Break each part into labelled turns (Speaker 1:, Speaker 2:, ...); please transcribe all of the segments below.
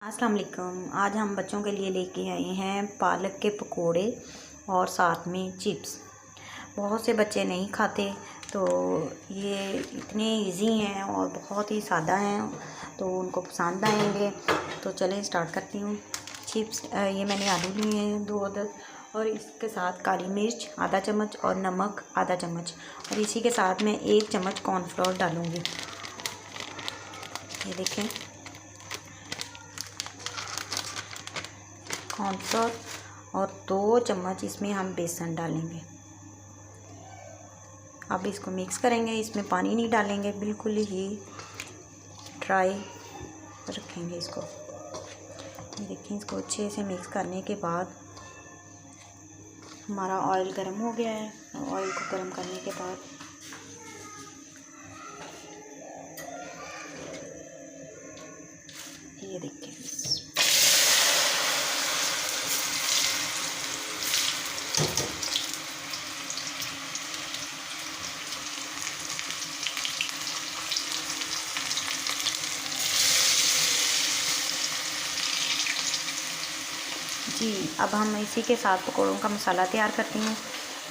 Speaker 1: अस्सलाम वालेकुम। आज हम बच्चों के लिए लेके आए हैं पालक के पकोड़े और साथ में चिप्स। बहुत से बच्चे नहीं खाते, तो ये इतने इजी हैं और बहुत ही सादा हैं, तो उनको पसंद आएंगे। तो चलें स्टार्ट करती हूँ। चिप्स ये मैंने आलू लिए हैं 2 अदद, और इसके साथ काली मिर्च आधा चम्मच और नमक आधा चम्मच, और इसी के साथ मैं 1 चम्मच कॉर्नफ्लोर डालूँगी। ये देखें कॉर्नफ्लोर, और 2 चम्मच इसमें हम बेसन डालेंगे। अब इसको मिक्स करेंगे, इसमें पानी नहीं डालेंगे, बिल्कुल ही ड्राई रखेंगे इसको। ये देखिए, इसको अच्छे से मिक्स करने के बाद हमारा ऑयल गर्म हो गया है। ऑयल को गर्म करने के बाद ये देखिए जी। अब हम इसी के साथ पकौड़ों का मसाला तैयार करती हूँ।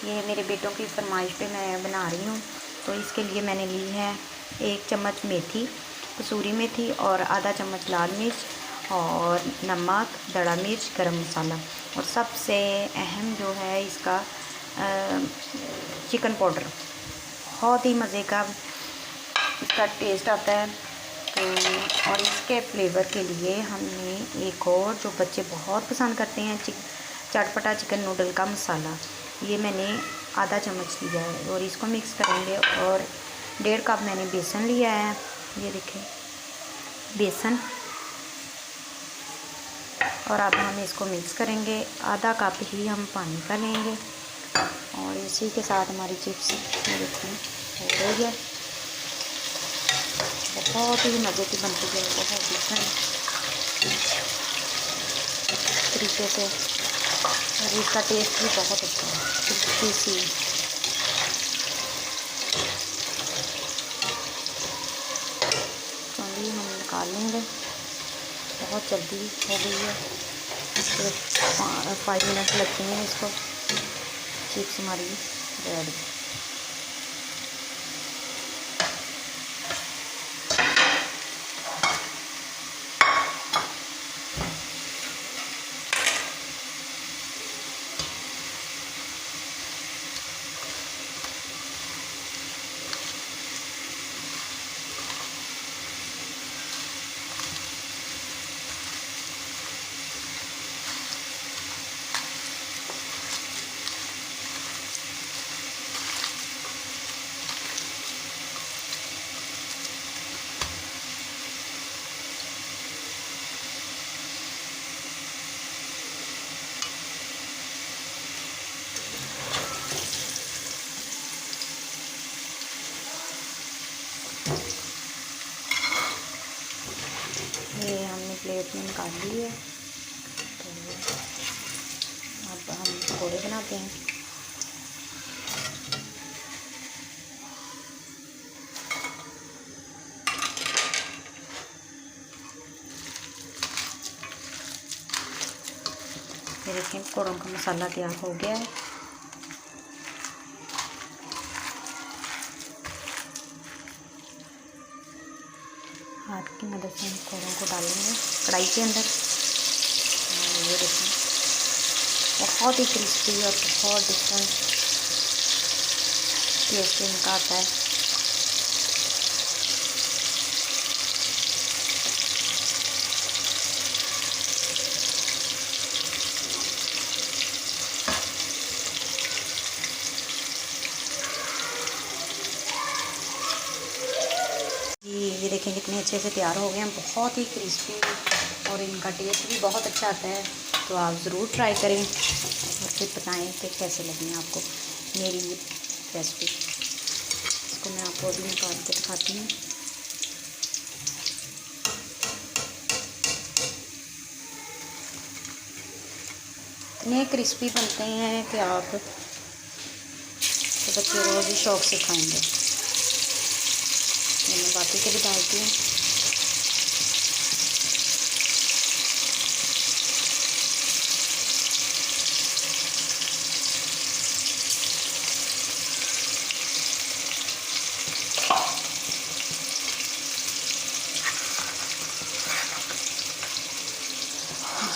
Speaker 1: ये मेरे बेटों की फरमाइश पे मैं बना रही हूँ। तो इसके लिए मैंने ली है 1 चम्मच मेथी, कसूरी मेथी, और आधा चम्मच लाल मिर्च और नमक, दड़ा मिर्च, गरम मसाला, और सबसे अहम जो है इसका चिकन पाउडर। बहुत ही मज़े का इसका टेस्ट आता है। तो और इसके फ्लेवर के लिए हमने एक और जो बच्चे बहुत पसंद करते हैं चटपटा चिकन नूडल का मसाला, ये मैंने आधा चम्मच लिया है, और इसको मिक्स करेंगे। और 1.5 कप मैंने बेसन लिया है। ये देखें बेसन, और अब हम इसको मिक्स करेंगे। आधा कप ही हम पानी का लेंगे, और इसी के साथ हमारी चिप्स ये देखें हो रही है। बहुत ही मज़े की बनती है, बहुत डिफरेंट तरीके से, और इसका टेस्ट भी बहुत अच्छा है, क्रिस्पी सी। चलिए हम निकाल लेंगे, बहुत जल्दी हो गई है। सिर्फ 5 मिनट लगते हैं इसको। चिप्स हमारी रेडी। ये हमने प्लेट में निकाल ली है। तो अब हम पकौड़े बनाते हैं। ये देखिए पकौड़ों का मसाला तैयार हो गया है। हाथ की मदद से हम पकौड़ों को डालेंगे कढ़ाई के अंदर। ये देखें बहुत ही क्रिस्पी और बहुत डिफरेंट टेस्ट इनका आता है। ये देखें कितने अच्छे से तैयार हो गए हैं, बहुत ही क्रिस्पी, और इनका टेस्ट भी बहुत अच्छा आता है। तो आप ज़रूर ट्राई करें और फिर बताएं कि कैसे लगी आपको मेरी ये रेसिपी। इसको मैं आपको अभी निकाल के दिखाती हूँ। इतने क्रिस्पी बनते हैं कि आप तो बच्चे रोज़ ही शौक़ से खाएंगे। मैं बाकी के भी डालती हूँ।